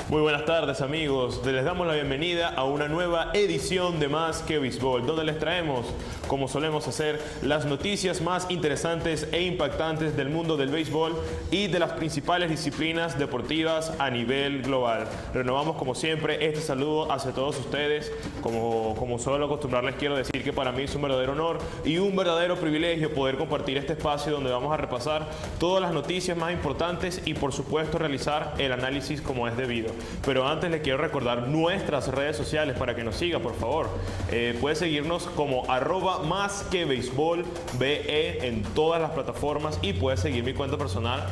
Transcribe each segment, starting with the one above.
Muy buenas tardes, amigos. Les damos la bienvenida a una nueva edición de Más que Béisbol, donde les traemos, como solemos hacer, las noticias más interesantes e impactantes del mundo del béisbol y de las principales disciplinas deportivas a nivel global. Renovamos, como siempre, este saludo hacia todos ustedes. Como suelo acostumbrarles, quiero decir que para mí es un verdadero honor y un verdadero privilegio poder compartir este espacio donde vamos a repasar todas las noticias más importantes y, por supuesto, realizar el análisis como es debido. Pero antes les quiero recordar nuestras redes sociales para que nos siga, por favor. Puedes seguirnos como @másquebéisbolbe en todas las plataformas y puedes seguir mi cuenta personal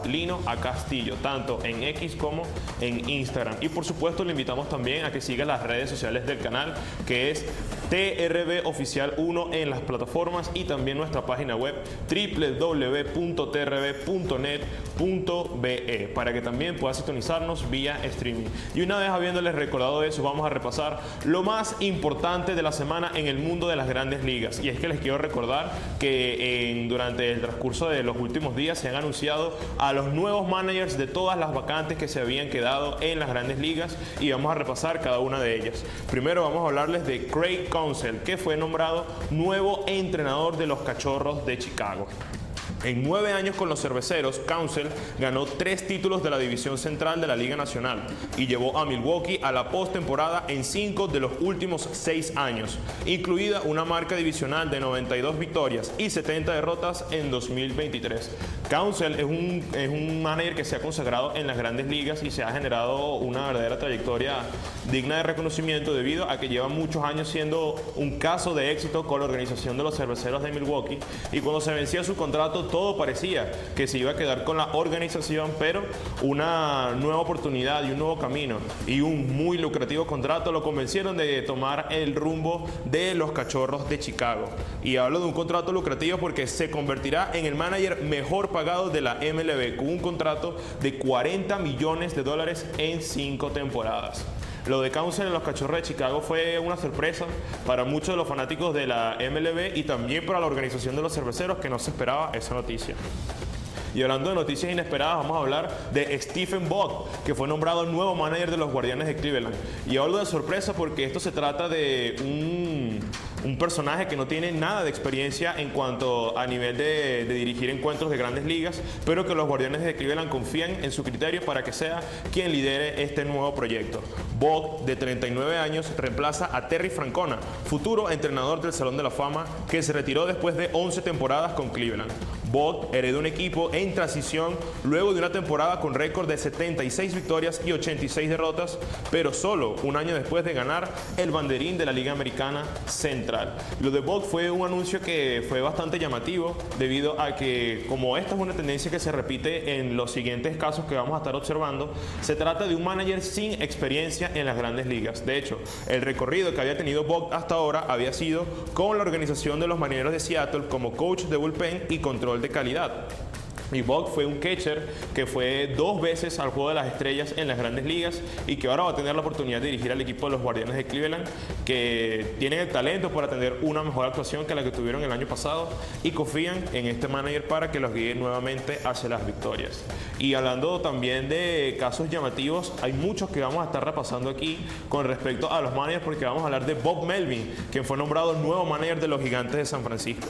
@linoacastillo, tanto en X como en Instagram. Y por supuesto le invitamos también a que siga las redes sociales del canal, que es TRB Oficial 1 en las plataformas, y también nuestra página web www.trb.net.be para que también puedas sintonizarnos vía streaming. Y una vez habiéndoles recordado eso, vamos a repasar lo más importante de la semana en el mundo de las grandes ligas. Y es que les quiero recordar que durante el transcurso de los últimos días se han anunciado a los nuevos managers de todas las vacantes que se habían quedado en las grandes ligas, y vamos a repasar cada una de ellas. Primero vamos a hablarles de Craig Counsell, que fue nombrado nuevo entrenador de los Cachorros de Chicago. En 9 años con los Cerveceros, Counsell ganó 3 títulos de la División Central de la Liga Nacional y llevó a Milwaukee a la postemporada en 5 de los últimos 6 años, incluida una marca divisional de 92 victorias y 70 derrotas en 2023. Counsell es un manager que se ha consagrado en las grandes ligas y se ha generado una verdadera trayectoria digna de reconocimiento debido a que lleva muchos años siendo un caso de éxito con la organización de los Cerveceros de Milwaukee, y cuando se vencía su contrato todo parecía que se iba a quedar con la organización, pero una nueva oportunidad y un nuevo camino y un muy lucrativo contrato lo convencieron de tomar el rumbo de los Cachorros de Chicago. Y hablo de un contrato lucrativo porque se convertirá en el manager mejor pagado de la MLB, con un contrato de $40 millones en 5 temporadas. Lo de Counsell en los Cachorros de Chicago fue una sorpresa para muchos de los fanáticos de la MLB y también para la organización de los Cerveceros, que no se esperaba esa noticia. Y hablando de noticias inesperadas, vamos a hablar de Stephen Vogt, que fue nombrado nuevo manager de los Guardianes de Cleveland. Y hablo de sorpresa porque esto se trata de un personaje que no tiene nada de experiencia en cuanto a nivel de dirigir encuentros de grandes ligas, pero que los Guardianes de Cleveland confían en su criterio para que sea quien lidere este nuevo proyecto. Vogt, de 39 años, reemplaza a Terry Francona, futuro entrenador del Salón de la Fama, que se retiró después de 11 temporadas con Cleveland. Vogt heredó un equipo en transición luego de una temporada con récord de 76 victorias y 86 derrotas, pero solo un año después de ganar el banderín de la Liga Americana Central. Lo de Vogt fue un anuncio que fue bastante llamativo debido a que, como esta es una tendencia que se repite en los siguientes casos que vamos a estar observando, se trata de un manager sin experiencia en las grandes ligas. De hecho, el recorrido que había tenido Vogt hasta ahora había sido con la organización de los Marineros de Seattle como coach de bullpen y control de calidad. Y Vogt fue un catcher que fue 2 veces al Juego de las Estrellas en las grandes ligas y que ahora va a tener la oportunidad de dirigir al equipo de los Guardianes de Cleveland, que tienen el talento para tener una mejor actuación que la que tuvieron el año pasado y confían en este manager para que los guíe nuevamente hacia las victorias. Y hablando también de casos llamativos, hay muchos que vamos a estar repasando aquí con respecto a los managers, porque vamos a hablar de Bob Melvin, quien fue nombrado nuevo manager de los Gigantes de San Francisco.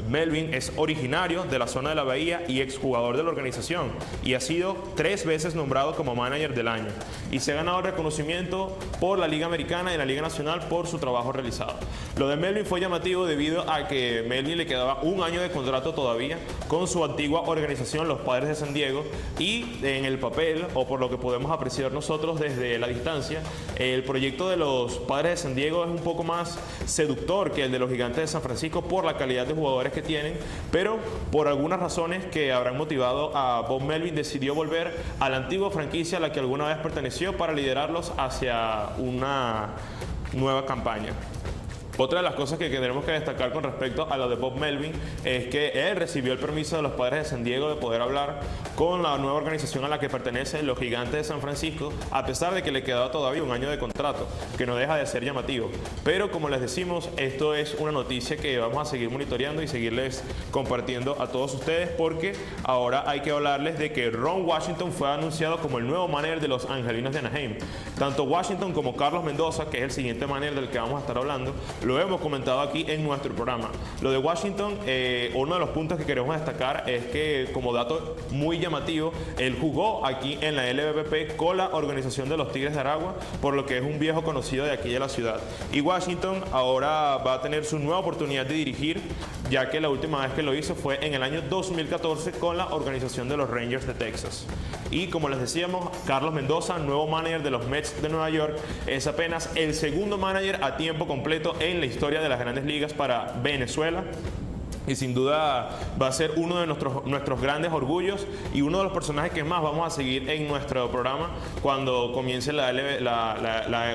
Melvin es originario de la zona de la Bahía y exjugador de la organización, y ha sido 3 veces nombrado como manager del año, y se ha ganado reconocimiento por la Liga Americana y la Liga Nacional por su trabajo realizado. Lo de Melvin fue llamativo debido a que Melvin le quedaba un año de contrato todavía con su antigua organización, los Padres de San Diego, y en el papel, o por lo que podemos apreciar nosotros desde la distancia, el proyecto de los Padres de San Diego es un poco más seductor que el de los Gigantes de San Francisco por la calidad de jugadores que tienen, pero por algunas razones que habrán motivado a Bob Melvin, decidió volver a la antigua franquicia a la que alguna vez perteneció para liderarlos hacia una nueva campaña. Otra de las cosas que tenemos que destacar con respecto a lo de Bob Melvin es que él recibió el permiso de los Padres de San Diego de poder hablar con la nueva organización a la que pertenece, los Gigantes de San Francisco, a pesar de que le quedaba todavía un año de contrato, que no deja de ser llamativo. Pero como les decimos, esto es una noticia que vamos a seguir monitoreando y seguirles compartiendo a todos ustedes, porque ahora hay que hablarles de que Ron Washington fue anunciado como el nuevo manager de los Angelinos de Anaheim. Tanto Washington como Carlos Mendoza, que es el siguiente manager del que vamos a estar hablando, lo hemos comentado aquí en nuestro programa. Lo de Washington, uno de los puntos que queremos destacar es que, como dato muy llamativo, él jugó aquí en la LVP con la organización de los Tigres de Aragua, por lo que es un viejo conocido de aquí de la ciudad. Y Washington ahora va a tener su nueva oportunidad de dirigir, ya que la última vez que lo hizo fue en el año 2014 con la organización de los Rangers de Texas. Y como les decíamos, Carlos Mendoza, nuevo manager de los Mets de Nueva York, es apenas el segundo manager a tiempo completo en la historia de las Grandes Ligas para Venezuela. Y sin duda va a ser uno de nuestros grandes orgullos y uno de los personajes que más vamos a seguir en nuestro programa cuando comience las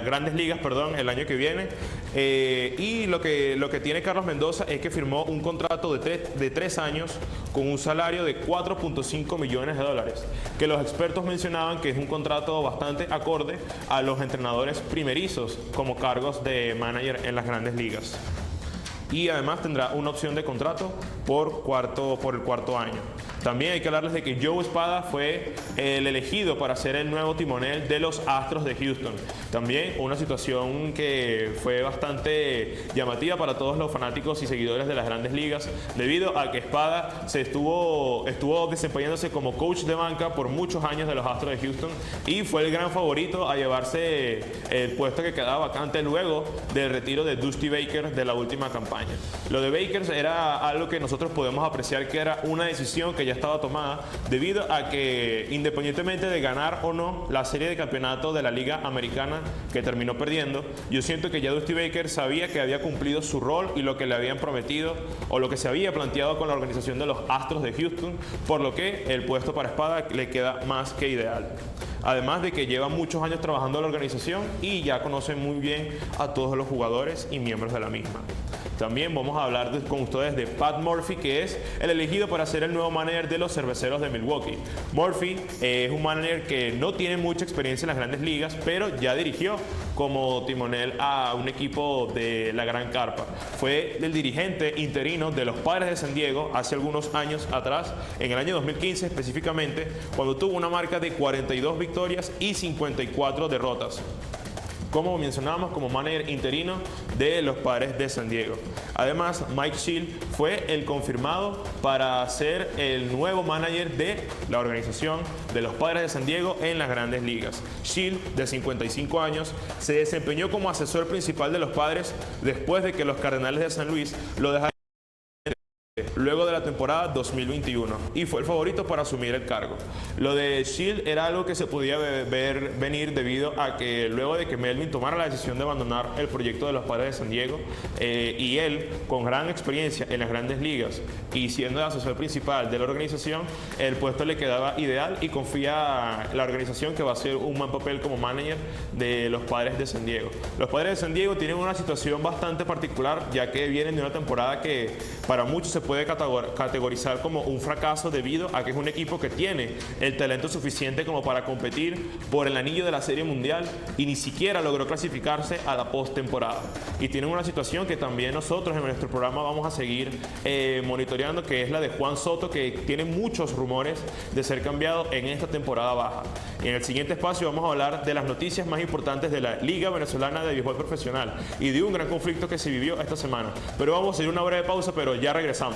Grandes Ligas, el año que viene. Y lo que tiene Carlos Mendoza es que firmó un contrato de 3 años con un salario de 4.5 millones de dólares, que los expertos mencionaban que es un contrato bastante acorde a los entrenadores primerizos como cargos de manager en las Grandes Ligas. Y además tendrá una opción de contrato por el cuarto año. También hay que hablarles de que Joe Espada fue el elegido para ser el nuevo timonel de los Astros de Houston. También una situación que fue bastante llamativa para todos los fanáticos y seguidores de las Grandes Ligas, debido a que Espada estuvo desempeñándose como coach de banca por muchos años de los Astros de Houston y fue el gran favorito a llevarse el puesto que quedaba vacante luego del retiro de Dusty Baker de la última campaña. Lo de Baker era algo que nosotros podemos apreciar que era una decisión que ya estaba tomada, debido a que, independientemente de ganar o no la serie de campeonato de la Liga Americana que terminó perdiendo, yo siento que ya Dusty Baker sabía que había cumplido su rol y lo que le habían prometido o lo que se había planteado con la organización de los Astros de Houston, por lo que el puesto para Espada le queda más que ideal. Además de que lleva muchos años trabajando en la organización y ya conoce muy bien a todos los jugadores y miembros de la misma. También vamos a hablar con ustedes de Pat Murphy, que es el elegido para ser el nuevo manager de los Cerveceros de Milwaukee. Murphy es un manager que no tiene mucha experiencia en las Grandes Ligas, pero ya dirigió como timonel a un equipo de la Gran Carpa. Fue el dirigente interino de los Padres de San Diego hace algunos años atrás, en el año 2015 específicamente, cuando tuvo una marca de 42 victorias y 54 derrotas, como mencionábamos, como manager interino de los Padres de San Diego. Además, Mike Shea fue el confirmado para ser el nuevo manager de la organización de los Padres de San Diego en las Grandes Ligas. Shea, de 55 años, se desempeñó como asesor principal de los Padres después de que los Cardenales de San Luis lo dejaron luego de la temporada 2021 y fue el favorito para asumir el cargo. Lo de Shield era algo que se podía ver venir debido a que luego de que Melvin tomara la decisión de abandonar el proyecto de los Padres de San Diego y él con gran experiencia en las Grandes Ligas y siendo el asesor principal de la organización, el puesto le quedaba ideal y confía la organización que va a hacer un buen papel como manager de los Padres de San Diego. Los Padres de San Diego tienen una situación bastante particular, ya que vienen de una temporada que para muchos se puede categorizar como un fracaso debido a que es un equipo que tiene el talento suficiente como para competir por el anillo de la Serie Mundial y ni siquiera logró clasificarse a la postemporada. Y tienen una situación que también nosotros en nuestro programa vamos a seguir monitoreando, que es la de Juan Soto, que tiene muchos rumores de ser cambiado en esta temporada baja. Y en el siguiente espacio vamos a hablar de las noticias más importantes de la Liga Venezolana de Béisbol Profesional y de un gran conflicto que se vivió esta semana. Pero vamos a hacer una breve pausa, pero ya regresamos.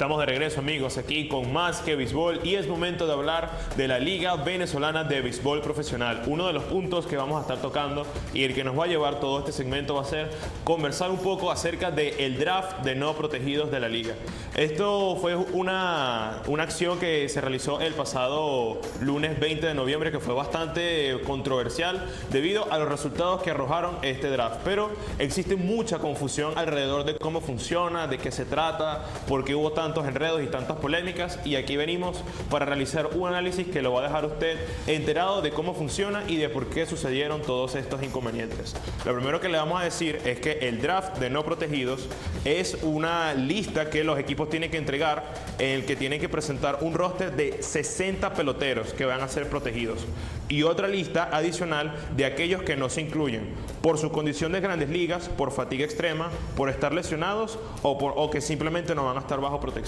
Estamos de regreso, amigos, aquí con Más que Béisbol y es momento de hablar de la Liga Venezolana de Béisbol Profesional. Uno de los puntos que vamos a estar tocando y el que nos va a llevar todo este segmento va a ser conversar un poco acerca del draft de no protegidos de la liga. Esto fue una acción que se realizó el pasado lunes 20 de noviembre que fue bastante controversial debido a los resultados que arrojaron este draft. Pero existe mucha confusión alrededor de cómo funciona, de qué se trata, por qué hubo tantos enredos y tantas polémicas, y aquí venimos para realizar un análisis que lo va a dejar usted enterado de cómo funciona y de por qué sucedieron todos estos inconvenientes. Lo primero que le vamos a decir es que el draft de no protegidos es una lista que los equipos tienen que entregar en el que tienen que presentar un roster de 60 peloteros que van a ser protegidos y otra lista adicional de aquellos que no se incluyen por su condición de grandes ligas, por fatiga extrema, por estar lesionados o que simplemente no van a estar bajo protección.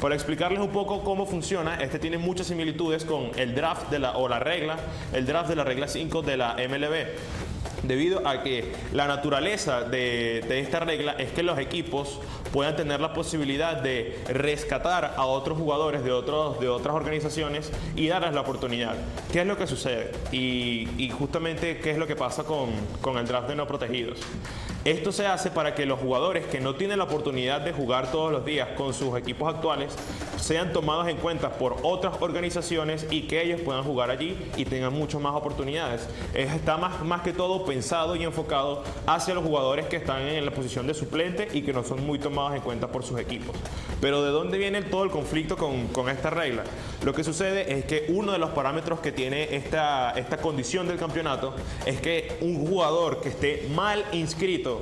Para explicarles un poco cómo funciona, este tiene muchas similitudes con el draft el draft de la regla 5 de la MLB. Debido a que la naturaleza de esta regla es que los equipos puedan tener la posibilidad de rescatar a otros jugadores de otras organizaciones y darles la oportunidad. ¿Qué es lo que sucede? Y justamente qué es lo que pasa con el draft de no protegidos. Esto se hace para que los jugadores que no tienen la oportunidad de jugar todos los días con sus equipos actuales sean tomados en cuenta por otras organizaciones y que ellos puedan jugar allí y tengan mucho más oportunidades. Está más que todo pensado y enfocado hacia los jugadores que están en la posición de suplente y que no son muy tomados en cuenta por sus equipos. Pero ¿de dónde viene todo el conflicto con esta regla? Lo que sucede es que uno de los parámetros que tiene esta condición del campeonato es que un jugador que esté mal inscrito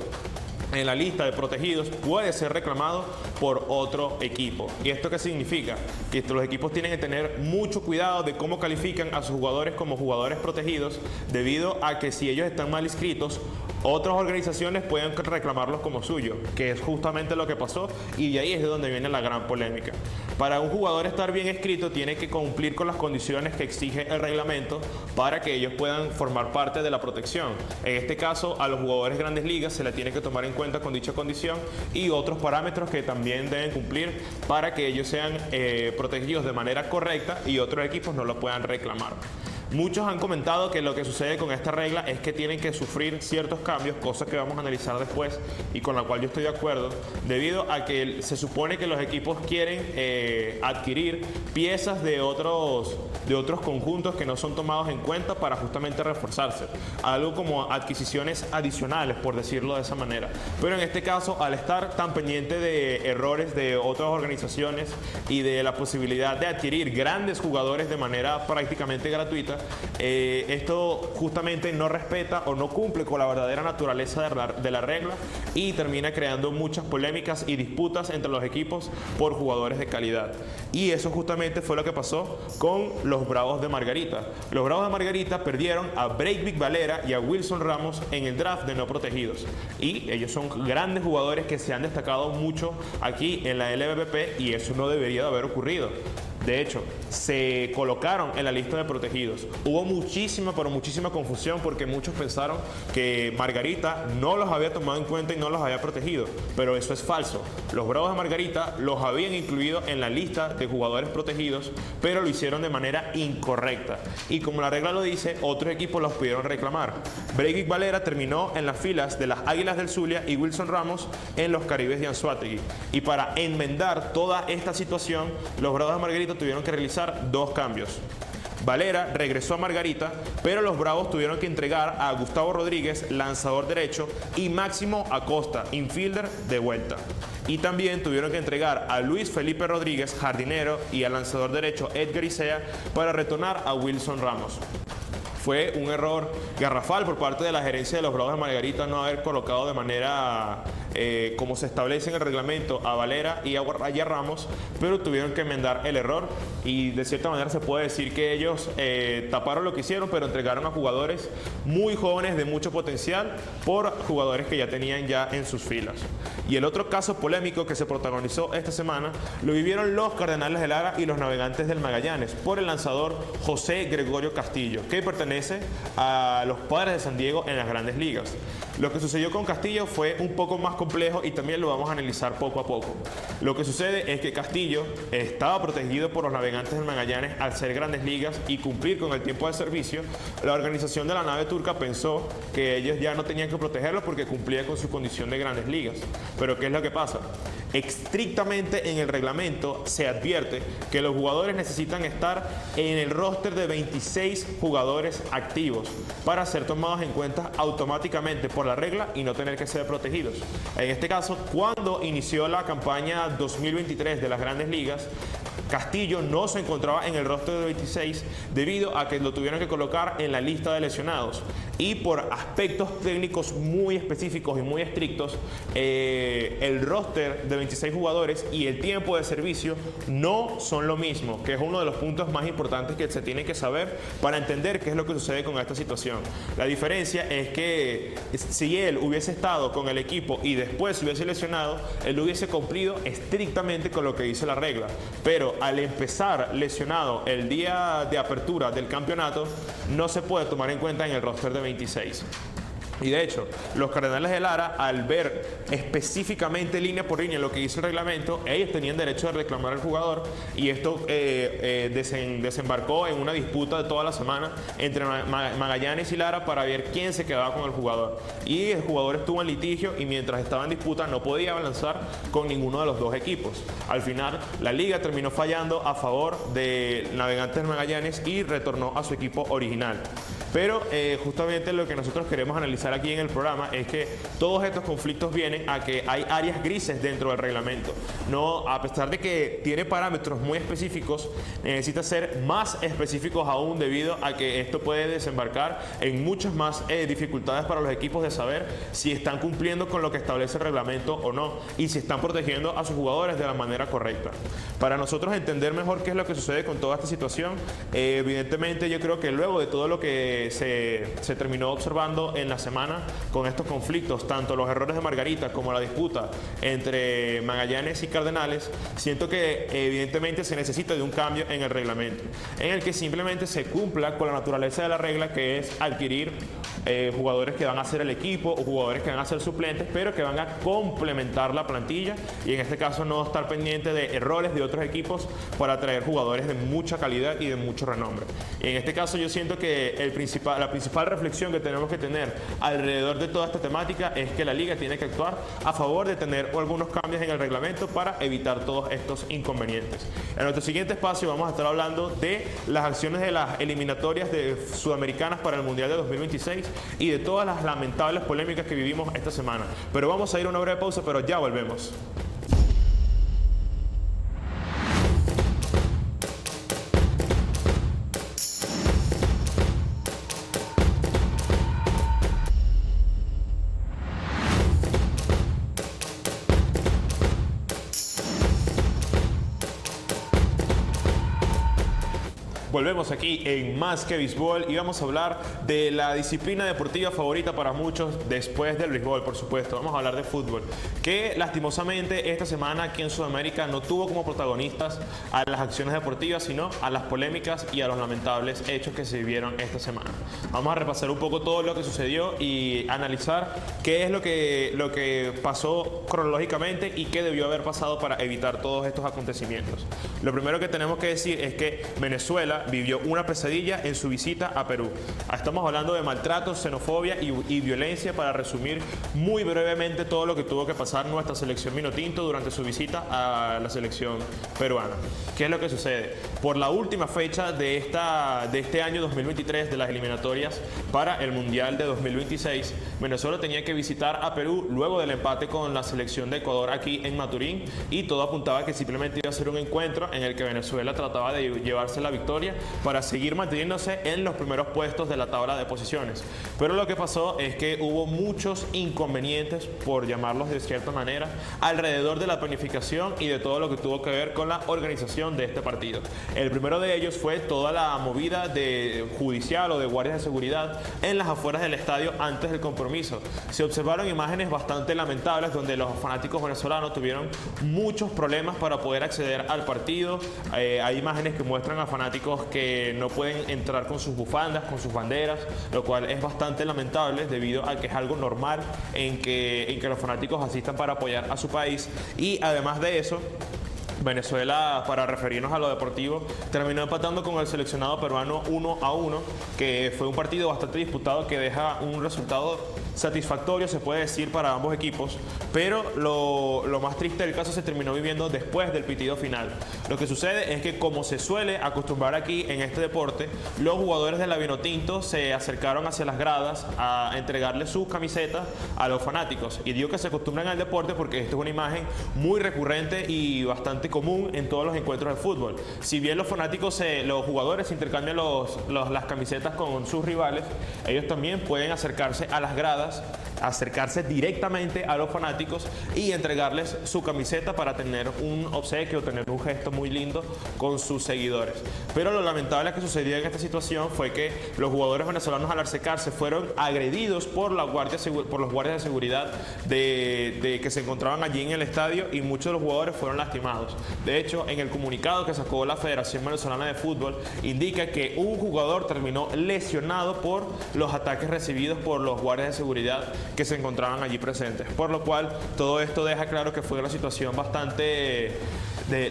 en la lista de protegidos puede ser reclamado por otro equipo. ¿Y esto qué significa? Que los equipos tienen que tener mucho cuidado de cómo califican a sus jugadores como jugadores protegidos, debido a que si ellos están mal inscritos, otras organizaciones pueden reclamarlos como suyo, que es justamente lo que pasó, y de ahí es de donde viene la gran polémica. Para un jugador estar bien inscrito tiene que cumplir con las condiciones que exige el reglamento para que ellos puedan formar parte de la protección. En este caso, a los jugadores de grandes ligas se le tiene que tomar en cuenta con dicha condición y otros parámetros que también deben cumplir para que ellos sean protegidos de manera correcta y otros equipos no lo puedan reclamar. Muchos han comentado que lo que sucede con esta regla es que tienen que sufrir ciertos cambios, cosas que vamos a analizar después y con la cual yo estoy de acuerdo, debido a que se supone que los equipos quieren adquirir piezas de otros conjuntos que no son tomados en cuenta para justamente reforzarse. Algo como adquisiciones adicionales, por decirlo de esa manera. Pero en este caso, al estar tan pendiente de errores de otras organizaciones y de la posibilidad de adquirir grandes jugadores de manera prácticamente gratuita, esto justamente no respeta o no cumple con la verdadera naturaleza de la regla y termina creando muchas polémicas y disputas entre los equipos por jugadores de calidad. Y eso justamente fue lo que pasó con los Bravos de Margarita. Los Bravos de Margarita perdieron a Breivik Valera y a Wilson Ramos en el draft de no protegidos. Y ellos son grandes jugadores que se han destacado mucho aquí en la LVP y eso no debería de haber ocurrido. De hecho, se colocaron en la lista de protegidos. Hubo muchísima confusión porque muchos pensaron que Margarita no los había tomado en cuenta y no los había protegido. Pero eso es falso. Los Bravos de Margarita los habían incluido en la lista de jugadores protegidos, pero lo hicieron de manera incorrecta. Y como la regla lo dice, otros equipos los pudieron reclamar. Breivik Valera terminó en las filas de las Águilas del Zulia y Wilson Ramos en los Caribes de Anzoátegui. Y para enmendar toda esta situación, los Bravos de Margarita tuvieron que realizar dos cambios. Valera regresó a Margarita, pero los Bravos tuvieron que entregar a Gustavo Rodríguez, lanzador derecho, y Máximo Acosta, infielder, de vuelta. Y también tuvieron que entregar a Luis Felipe Rodríguez, jardinero, y al lanzador derecho Edgar Isea para retornar a Wilson Ramos. Fue un error garrafal por parte de la gerencia de los Bravos de Margarita no haber colocado de manera como se establece en el reglamento a Valera y a Ramos, pero tuvieron que enmendar el error y de cierta manera se puede decir que ellos taparon lo que hicieron, pero entregaron a jugadores muy jóvenes de mucho potencial por jugadores que ya tenían ya en sus filas. Y el otro caso polémico que se protagonizó esta semana lo vivieron los Cardenales de Lara y los Navegantes del Magallanes por el lanzador José Gregorio Castillo, que pertenece a los Padres de San Diego en las Grandes Ligas. Lo que sucedió con Castillo fue un poco más complicado complejo y también lo vamos a analizar poco a poco. Lo que sucede es que Castillo estaba protegido por los Navegantes del Magallanes al ser Grandes Ligas y cumplir con el tiempo de servicio. La organización de la nave turca pensó que ellos ya no tenían que protegerlo porque cumplía con su condición de Grandes Ligas. Pero ¿qué es lo que pasa? Estrictamente en el reglamento se advierte que los jugadores necesitan estar en el roster de 26 jugadores activos para ser tomados en cuenta automáticamente por la regla y no tener que ser protegidos. En este caso, cuando inició la campaña 2023 de las Grandes Ligas, Castillo no se encontraba en el roster de 26 debido a que lo tuvieron que colocar en la lista de lesionados y por aspectos técnicos muy específicos y muy estrictos, el roster de 26 jugadores y el tiempo de servicio no son lo mismo, que es uno de los puntos más importantes que se tiene que saber para entender qué es lo que sucede con esta situación. La diferencia es que si él hubiese estado con el equipo y después se hubiese lesionado, él hubiese cumplido estrictamente con lo que dice la regla, pero al empezar lesionado el día de apertura del campeonato, no se puede tomar en cuenta en el roster de 26. Y de hecho, los Cardenales de Lara, al ver específicamente línea por línea lo que dice el reglamento, ellos tenían derecho de reclamar al jugador y esto desembarcó en una disputa de toda la semana entre Magallanes y Lara para ver quién se quedaba con el jugador. Y el jugador estuvo en litigio y mientras estaba en disputa no podía avanzar con ninguno de los dos equipos. Al final, la liga terminó fallando a favor de Navegantes de Magallanes y retornó a su equipo original. Pero justamente lo que nosotros queremos analizar aquí en el programa es que todos estos conflictos vienen a que hay áreas grises dentro del reglamento. No, a pesar de que tiene parámetros muy específicos, necesita ser más específicos aún debido a que esto puede desembarcar en muchas más dificultades para los equipos de saber si están cumpliendo con lo que establece el reglamento o no y si están protegiendo a sus jugadores de la manera correcta. Para nosotros entender mejor qué es lo que sucede con toda esta situación, evidentemente yo creo que luego de todo lo que se terminó observando en la semana con estos conflictos, tanto los errores de Margarita como la disputa entre Magallanes y Cardenales, siento que evidentemente se necesita de un cambio en el reglamento, en el que simplemente se cumpla con la naturaleza de la regla, que es adquirir jugadores que van a ser el equipo o jugadores que van a ser suplentes, pero que van a complementar la plantilla y en este caso no estar pendiente de errores de otros equipos para traer jugadores de mucha calidad y de mucho renombre. Y en este caso yo siento que la principal reflexión que tenemos que tener alrededor de toda esta temática es que la liga tiene que actuar a favor de tener algunos cambios en el reglamento para evitar todos estos inconvenientes. En nuestro siguiente espacio vamos a estar hablando de las acciones de las eliminatorias sudamericanas para el Mundial de 2026 y de todas las lamentables polémicas que vivimos esta semana. Pero vamos a ir a una breve pausa, pero ya volvemos. Volvemos aquí en Más que Béisbol y vamos a hablar de la disciplina deportiva favorita para muchos después del béisbol, por supuesto. Vamos a hablar de fútbol, que lastimosamente esta semana aquí en Sudamérica no tuvo como protagonistas a las acciones deportivas, sino a las polémicas y a los lamentables hechos que se vivieron esta semana. Vamos a repasar un poco todo lo que sucedió y analizar qué es lo que pasó cronológicamente y qué debió haber pasado para evitar todos estos acontecimientos. Lo primero que tenemos que decir es que Venezuela vivió una pesadilla en su visita a Perú. Estamos hablando de maltrato, xenofobia y violencia, para resumir muy brevemente todo lo que tuvo que pasar nuestra selección Minotinto durante su visita a la selección peruana. ¿Qué es lo que sucede? Por la última fecha de este año 2023 de las eliminatorias para el Mundial de 2026, Venezuela tenía que visitar a Perú luego del empate con la selección de Ecuador aquí en Maturín y todo apuntaba que simplemente iba a ser un encuentro en el que Venezuela trataba de llevarse la victoria para seguir manteniéndose en los primeros puestos de la tabla de posiciones. Pero lo que pasó es que hubo muchos inconvenientes, por llamarlos de cierta manera, alrededor de la planificación y de todo lo que tuvo que ver con la organización de este partido. El primero de ellos fue toda la movida judicial o de guardias de seguridad en las afueras del estadio antes del compromiso. Se observaron imágenes bastante lamentables donde los fanáticos venezolanos tuvieron muchos problemas para poder acceder al partido partido. Hay imágenes que muestran a fanáticos que no pueden entrar con sus bufandas, con sus banderas, lo cual es bastante lamentable debido a que es algo normal en que los fanáticos asistan para apoyar a su país. Y además de eso, Venezuela, para referirnos a lo deportivo, terminó empatando con el seleccionado peruano 1-1, que fue un partido bastante disputado que deja un resultado satisfactorio, se puede decir, para ambos equipos, pero lo más triste del caso se terminó viviendo después del pitido final. Lo que sucede es que, como se suele acostumbrar aquí en este deporte, los jugadores de la Vinotinto se acercaron hacia las gradas a entregarle sus camisetas a los fanáticos. Y digo que se acostumbran al deporte porque esto es una imagen muy recurrente y bastante común en todos los encuentros de fútbol. Si bien los fanáticos, los jugadores intercambian las camisetas con sus rivales, ellos también pueden acercarse a las gradas, acercarse directamente a los fanáticos y entregarles su camiseta para tener un obsequio, tener un gesto muy lindo con sus seguidores. Pero lo lamentable que sucedió en esta situación fue que los jugadores venezolanos, al acercarse, fueron agredidos por los guardias de seguridad que se encontraban allí en el estadio, y muchos de los jugadores fueron lastimados. De hecho, en el comunicado que sacó la Federación Venezolana de Fútbol, indica que un jugador terminó lesionado por los ataques recibidos por los guardias de seguridad que se encontraban allí presentes, por lo cual todo esto deja claro que fue una situación bastante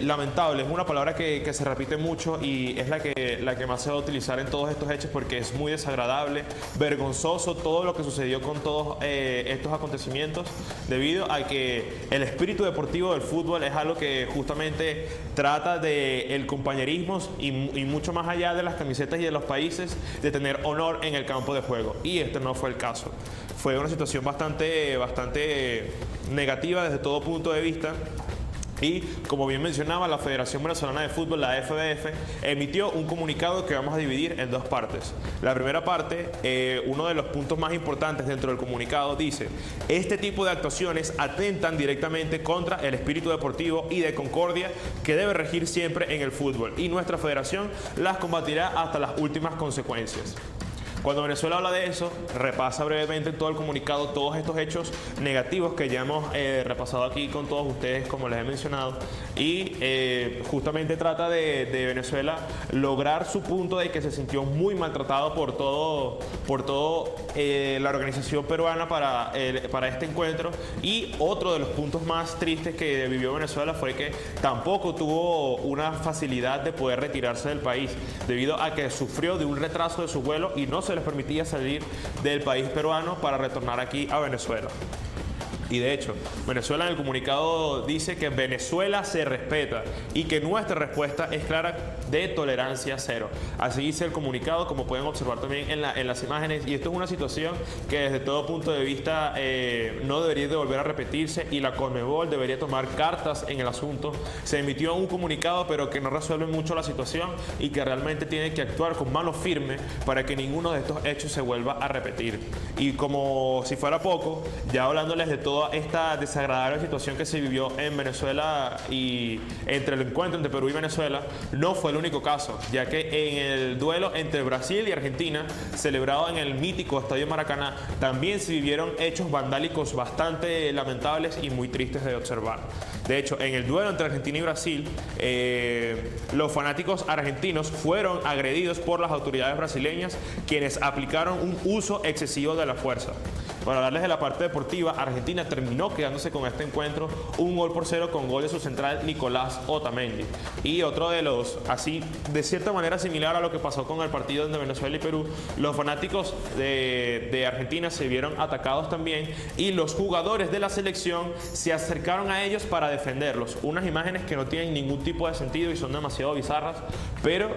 lamentable. Es una palabra que se repite mucho y es la que más se va a utilizar en todos estos hechos, porque es muy desagradable, vergonzoso todo lo que sucedió con todos estos acontecimientos, debido a que el espíritu deportivo del fútbol es algo que justamente trata del compañerismo y mucho más allá de las camisetas y de los países, de tener honor en el campo de juego, y este no fue el caso. Fue una situación bastante negativa desde todo punto de vista. Y como bien mencionaba, la Federación Venezolana de Fútbol, la FBF, emitió un comunicado que vamos a dividir en dos partes. La primera parte, uno de los puntos más importantes dentro del comunicado, dice: este tipo de actuaciones atentan directamente contra el espíritu deportivo y de concordia que debe regir siempre en el fútbol, y nuestra federación las combatirá hasta las últimas consecuencias. Cuando Venezuela habla de eso, repasa brevemente en todo el comunicado todos estos hechos negativos que ya hemos repasado aquí con todos ustedes, como les he mencionado, y justamente trata de Venezuela lograr su punto de que se sintió muy maltratado por todo la organización peruana para este encuentro. Y otro de los puntos más tristes que vivió Venezuela fue que tampoco tuvo una facilidad de poder retirarse del país, debido a que sufrió de un retraso de su vuelo y no se les permitía salir del país peruano para retornar aquí a Venezuela. Y de hecho, Venezuela en el comunicado dice que Venezuela se respeta y que nuestra respuesta es clara, de tolerancia cero. Así dice el comunicado, como pueden observar también en las imágenes. Y esto es una situación que desde todo punto de vista no debería de volver a repetirse, y la Conmebol debería tomar cartas en el asunto. Se emitió un comunicado, pero que no resuelve mucho la situación y que realmente tiene que actuar con mano firme para que ninguno de estos hechos se vuelva a repetir. Y como si fuera poco, ya hablándoles de toda esta desagradable situación que se vivió en Venezuela y entre el encuentro entre Perú y Venezuela, no fue el único caso, ya que en el duelo entre Brasil y Argentina, celebrado en el mítico Estadio Maracaná, también se vivieron hechos vandálicos bastante lamentables y muy tristes de observar. De hecho, en el duelo entre Argentina y Brasil, los fanáticos argentinos fueron agredidos por las autoridades brasileñas, quienes aplicaron un uso excesivo de la fuerza. Para hablarles de la parte deportiva, Argentina terminó quedándose con este encuentro 1-0 con gol de su central Nicolás Otamendi. Y otro de los, así de cierta manera similar a lo que pasó con el partido entre Venezuela y Perú, los fanáticos de Argentina se vieron atacados también, y los jugadores de la selección se acercaron a ellos para defenderlos. Unas imágenes que no tienen ningún tipo de sentido y son demasiado bizarras, pero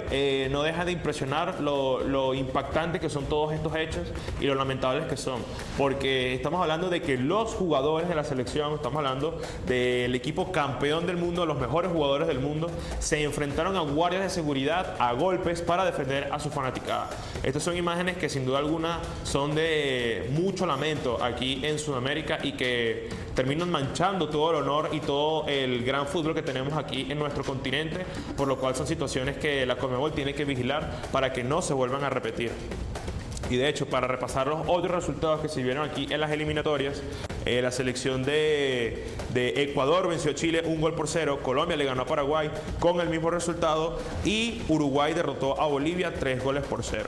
no deja de impresionar lo impactante que son todos estos hechos y lo lamentables que son, porque estamos hablando de que los jugadores de la selección, estamos hablando del equipo campeón del mundo, los mejores jugadores del mundo, se enfrentaron a guardias de seguridad a golpes para defender a su fanaticada. Estas son imágenes que sin duda alguna son de mucho lamento aquí en Sudamérica y que terminan manchando todo el honor y todo el gran fútbol que tenemos aquí en nuestro continente, por lo cual son situaciones que la Conmebol tiene que vigilar para que no se vuelvan a repetir. Y de hecho, para repasar los otros resultados que se vieron aquí en las eliminatorias, La selección de Ecuador venció a Chile 1-0, Colombia le ganó a Paraguay con el mismo resultado y Uruguay derrotó a Bolivia 3-0.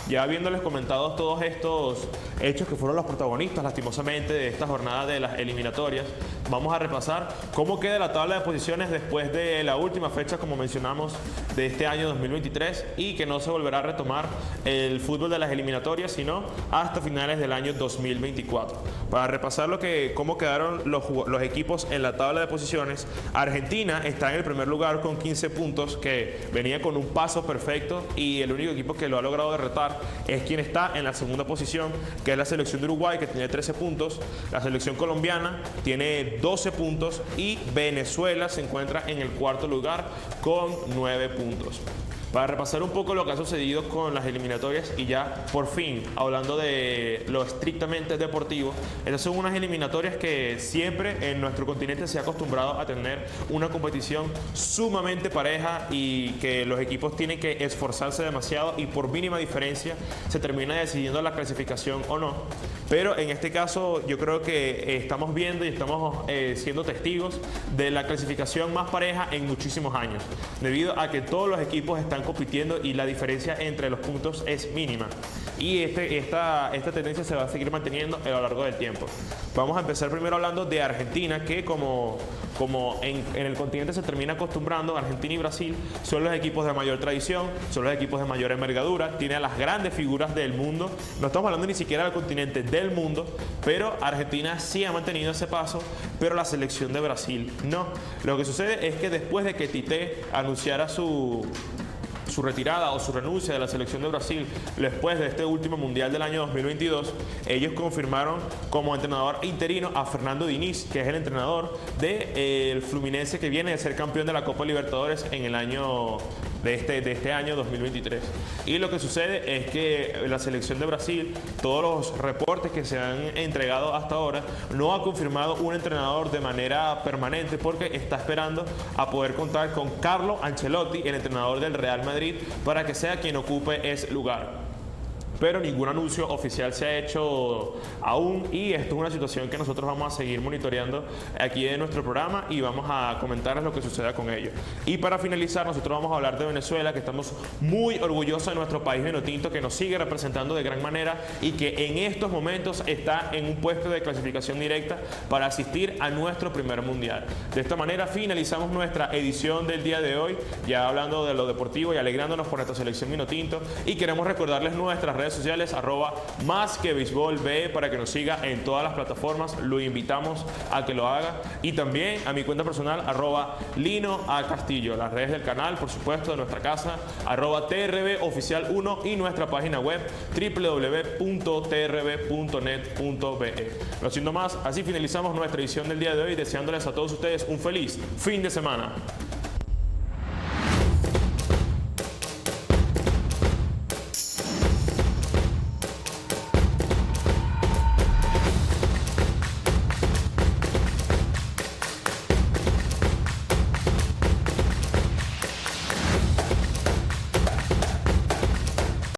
Ya habiéndoles comentado todos estos hechos que fueron los protagonistas, lastimosamente, de esta jornada de las eliminatorias, vamos a repasar cómo queda la tabla de posiciones después de la última fecha, como mencionamos, de este año 2023 y que no se volverá a retomar el fútbol de las eliminatorias, sino hasta finales del año 2024. Para repasar cómo quedaron los equipos en la tabla de posiciones, Argentina está en el primer lugar con 15 puntos, que venía con un paso perfecto, y el único equipo que lo ha logrado derrotar es quien está en la segunda posición, que es la selección de Uruguay, que tiene 13 puntos, la selección colombiana tiene 12 puntos y Venezuela se encuentra en el cuarto lugar con 9 puntos. Para repasar un poco lo que ha sucedido con las eliminatorias y ya por fin hablando de lo estrictamente deportivo, estas son unas eliminatorias que siempre en nuestro continente se ha acostumbrado a tener una competición sumamente pareja y que los equipos tienen que esforzarse demasiado y por mínima diferencia se termina decidiendo la clasificación o no. Pero en este caso yo creo que estamos viendo y estamos siendo testigos de la clasificación más pareja en muchísimos años, debido a que todos los equipos están compitiendo y la diferencia entre los puntos es mínima. Y esta tendencia se va a seguir manteniendo a lo largo del tiempo. Vamos a empezar primero hablando de Argentina, que como en el continente se termina acostumbrando, Argentina y Brasil son los equipos de mayor tradición, son los equipos de mayor envergadura, tiene a las grandes figuras del mundo. No estamos hablando ni siquiera del continente, del mundo, pero Argentina sí ha mantenido ese paso, pero la selección de Brasil no. Lo que sucede es que después de que Tite anunciara su retirada o su renuncia de la selección de Brasil después de este último mundial del año 2022, ellos confirmaron como entrenador interino a Fernando Diniz, que es el entrenador del Fluminense, que viene de ser campeón de la Copa Libertadores en el año de este año 2023. Y lo que sucede es que la selección de Brasil, todos los reportes que se han entregado hasta ahora, no ha confirmado un entrenador de manera permanente, porque está esperando a poder contar con Carlo Ancelotti, el entrenador del Real Madrid, para que sea quien ocupe ese lugar. Pero ningún anuncio oficial se ha hecho aún, y esto es una situación que nosotros vamos a seguir monitoreando aquí en nuestro programa y vamos a comentarles lo que suceda con ello. Y para finalizar, nosotros vamos a hablar de Venezuela, que estamos muy orgullosos de nuestro país vinotinto, que nos sigue representando de gran manera y que en estos momentos está en un puesto de clasificación directa para asistir a nuestro primer mundial. De esta manera finalizamos nuestra edición del día de hoy, ya hablando de lo deportivo y alegrándonos por nuestra selección vinotinto, y queremos recordarles nuestras redes sociales @másquebéisbolbe para que nos siga en todas las plataformas. Lo invitamos a que lo haga, y también a mi cuenta personal @LinoACastillo, las redes del canal, por supuesto, de nuestra casa @TRBOficial1 y nuestra página web www.trb.net.be. No siendo más, así finalizamos nuestra edición del día de hoy, deseándoles a todos ustedes un feliz fin de semana.